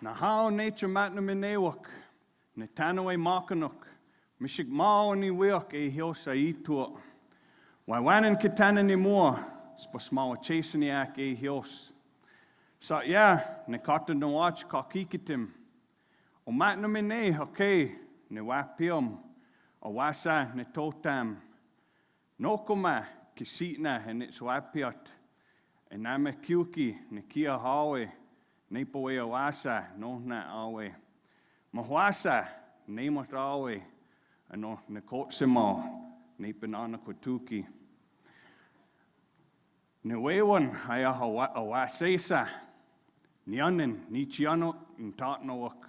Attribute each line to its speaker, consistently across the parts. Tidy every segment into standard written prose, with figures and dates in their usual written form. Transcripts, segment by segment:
Speaker 1: Nahao nature matnaminewak, netanoe makanuk, mishik mao ni wiok e hiosa itua. Waiwanan kitana ni mua, spasmawa chaseniak e hios. Sa ya, nekata no watch kakikitim. O matnamine hake, ne wapium, o wasa ne totam. Nokoma kisitna and its wapiot. Enae kiuki ne kia hawe. Ne powew-awae, no na awe. Mahwae, ne matawe, ano ne kotsimo, ne Enae. Ne wewan haya Waqseci, nianin, nichianok, ntatnowak.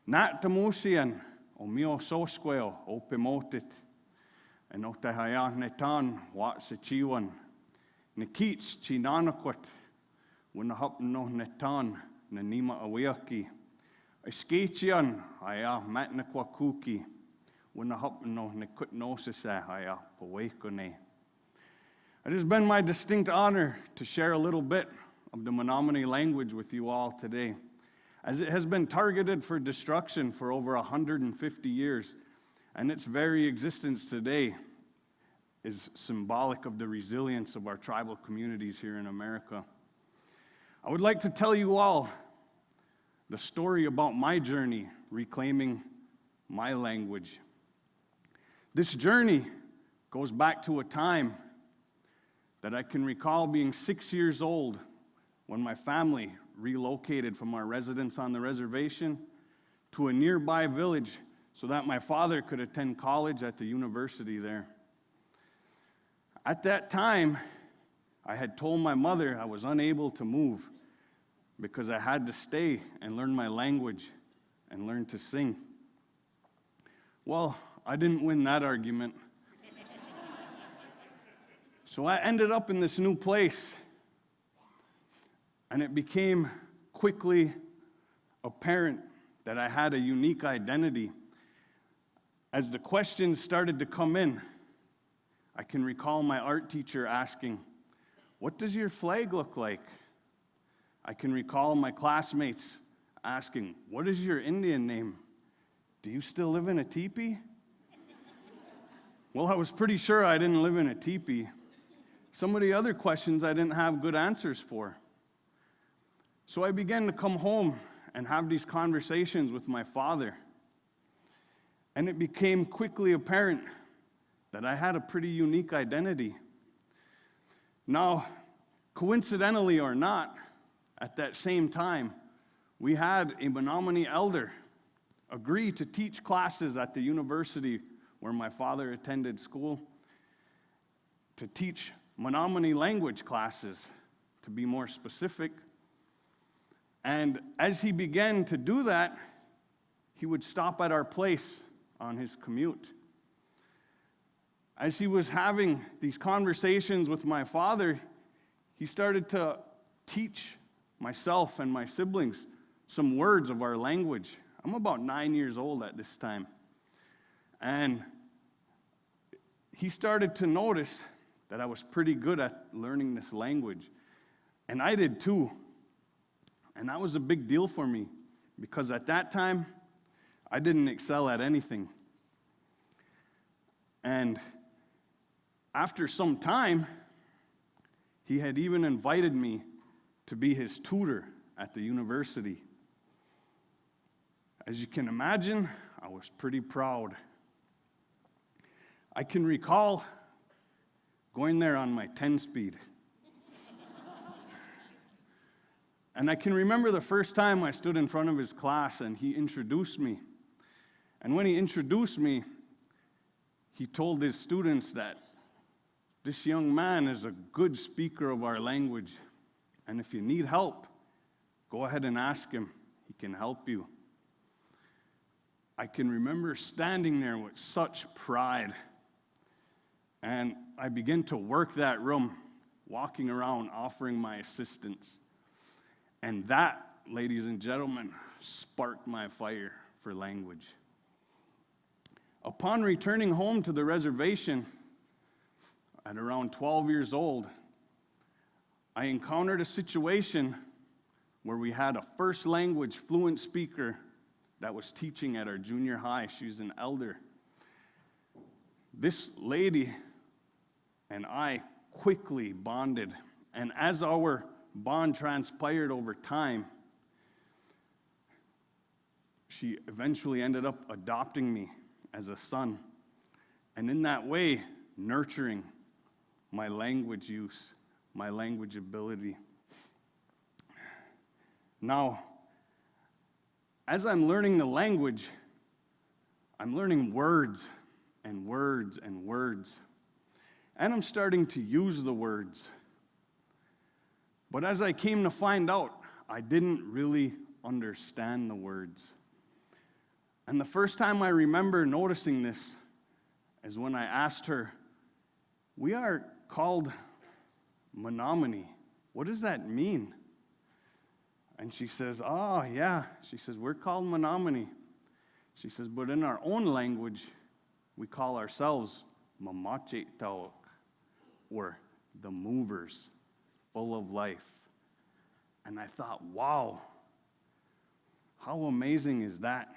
Speaker 1: Nat tamusian, Omiyosokwewo-opimohtet. Ano te haya netan, Waqseci, ne kits nakwat. Wuna hap no netan, Nani maqowiakiw. Hsaeh haya Maeqnakwahku. Wuna hap no nakwat haya Powehkaneh. It has been my distinct honor to share a little bit of the Menominee language with you all today, as it has been targeted for destruction for over 150 years, and its very existence today is symbolic of the resilience of our tribal communities here in America. I would like to tell you all the story about my journey reclaiming my language. This journey goes back to a time that I can recall being 6 years old when my family relocated from our residence on the reservation to a nearby village so that my father could attend college at the university there. At that time, I had told my mother I was unable to move because I had to stay and learn my language and learn to sing. Well, I didn't win that argument. So I ended up in this new place, and it became quickly apparent that I had a unique identity. As the questions started to come in, I can recall my art teacher asking, "What does your flag look like?" I can recall my classmates asking, "What is your Indian name? Do you still live in a teepee?" Well, I was pretty sure I didn't live in a teepee. Some of the other questions I didn't have good answers for. So I began to come home and have these conversations with my father. And it became quickly apparent that I had a pretty unique identity. Now, coincidentally or not, at that same time, we had a Menominee elder agree to teach classes at the university where my father attended school, to teach Menominee language classes, to be more specific. And as he began to do that, he would stop at our place on his commute. As he was having these conversations with my father, he started to teach myself and my siblings some words of our language. I'm about 9 years old at this time. And he started to notice that I was pretty good at learning this language. And I did too. And that was a big deal for me, because at that time, I didn't excel at anything. And after some time, he had even invited me to be his tutor at the university. As you can imagine, I was pretty proud. I can recall going there on my 10-speed. And I can remember the first time I stood in front of his class and he introduced me. And when he introduced me, he told his students that this young man is a good speaker of our language. And if you need help, go ahead and ask him. He can help you. I can remember standing there with such pride. And I began to work that room, walking around, offering my assistance. And that, ladies and gentlemen, sparked my fire for language. Upon returning home to the reservation at around 12 years old, I encountered a situation where we had a first language fluent speaker that was teaching at our junior high. She's an elder. This lady and I quickly bonded, and as our bond transpired over time, she eventually ended up adopting me as a son, and in that way, nurturing my language use, my language ability. Now, as I'm learning the language, I'm learning words and words and words, and I'm starting to use the words. But as I came to find out, I didn't really understand the words. And the first time I remember noticing this is when I asked her, "We are called Menominee. What does that mean?" And she says, "Oh, yeah." She says, "We're called Menominee." She says, "But in our own language, we call ourselves Mamachetaok, or the movers, full of life." And I thought, wow, how amazing is that?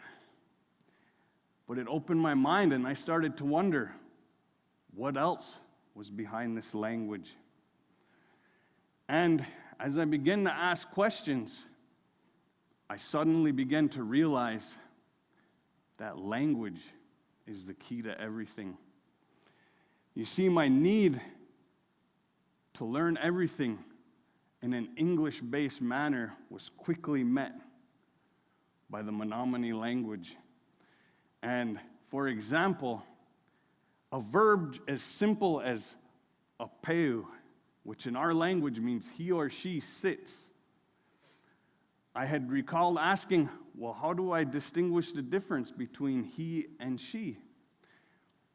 Speaker 1: But it opened my mind, and I started to wonder what else was behind this language. And as I began to ask questions, I suddenly began to realize that language is the key to everything. You see, my need to learn everything in an English-based manner was quickly met by the Menominee language. And for example, a verb as simple as a powew, which in our language means he or she sits. I had recalled asking, well, how do I distinguish the difference between he and she?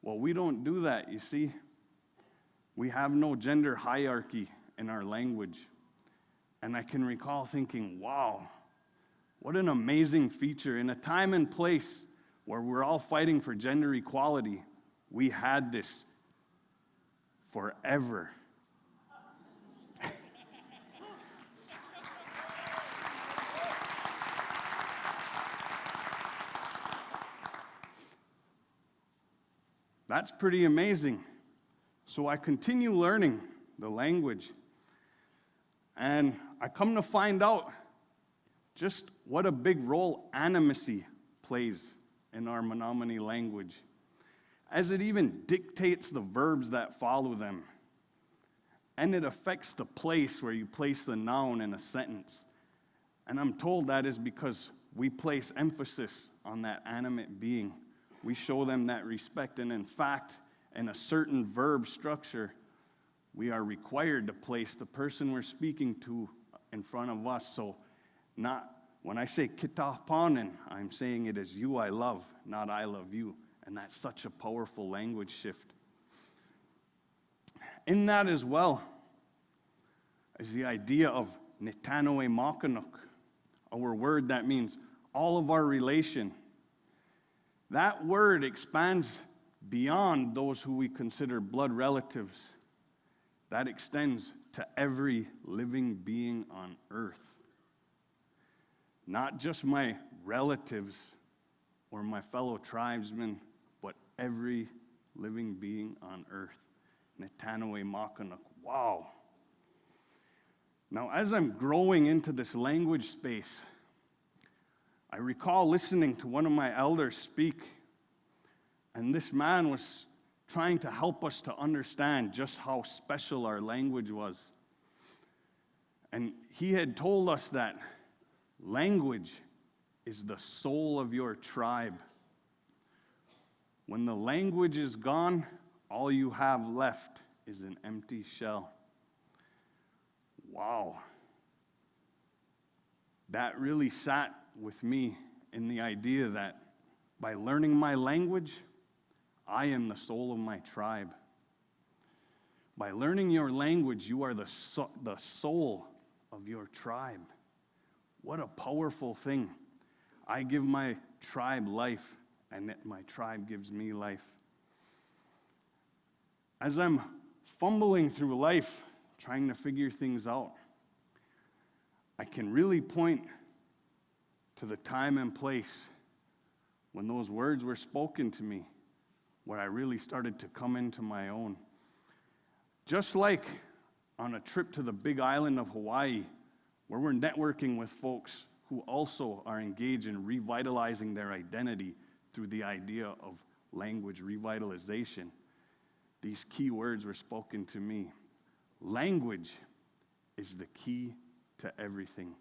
Speaker 1: Well, we don't do that, you see. We have no gender hierarchy in our language. And I can recall thinking, wow, what an amazing feature. In a time and place where we're all fighting for gender equality, we had this forever. That's pretty amazing. So I continue learning the language, and I come to find out just what a big role animacy plays in our Menominee language, as it even dictates the verbs that follow them, and it affects the place where you place the noun in a sentence. And I'm told that is because we place emphasis on that animate being. We show them that respect, and in fact, in a certain verb structure, we are required to place the person we're speaking to in front of us. So not when I say kitapanen, I'm saying it as you I love, not I love you. And that's such a powerful language shift. In that as well is the idea of Nitanoe Maqowiakiw, our word that means all of our relation. That word expands beyond those who we consider blood relatives. That extends to every living being on earth. Not just my relatives or my fellow tribesmen, but every living being on earth. Nitanoe Maqowiakiw. Wow. Now, as I'm growing into this language space, I recall listening to one of my elders speak, and this man was trying to help us to understand just how special our language was. And he had told us that language is the soul of your tribe. When the language is gone, all you have left is an empty shell. Wow. That really sat with me in the idea that by learning my language, I am the soul of my tribe. By learning your language, you are the soul of your tribe. What a powerful thing. I give my tribe life, and my tribe gives me life. As I'm fumbling through life, trying to figure things out, I can really point to the time and place when those words were spoken to me, where I really started to come into my own. Just like on a trip to the big island of Hawaii, where we're networking with folks who also are engaged in revitalizing their identity through the idea of language revitalization, these key words were spoken to me. Language is the key to everything.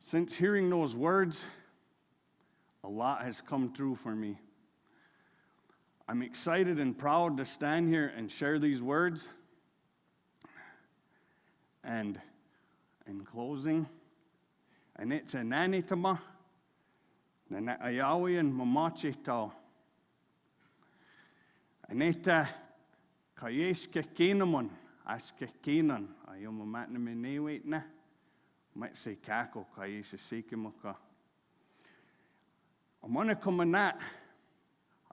Speaker 1: Since hearing those words, a lot has come through for me. I'm excited and proud to stand here and share these words. And in closing, and it's a Nani tama, na nakwatu and mamachitao. And it's Keshena askekanan ayoma Menominee na Muqsahkwat kayesasikamaka. Amanakumanat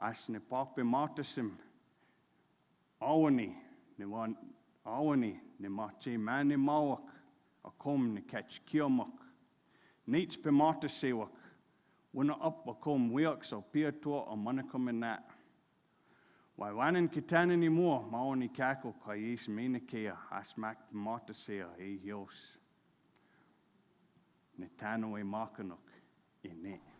Speaker 1: asne powew-awae awani ne mache mani mawak akom ne catch kiamak neats bemartasewak wuna up akom weaks o piatua amanakumanat. Why wanan kitana ni more maqowiakiw kayes menakea asmak martasea e yos. Netanoe Maeqnakwahku Enae.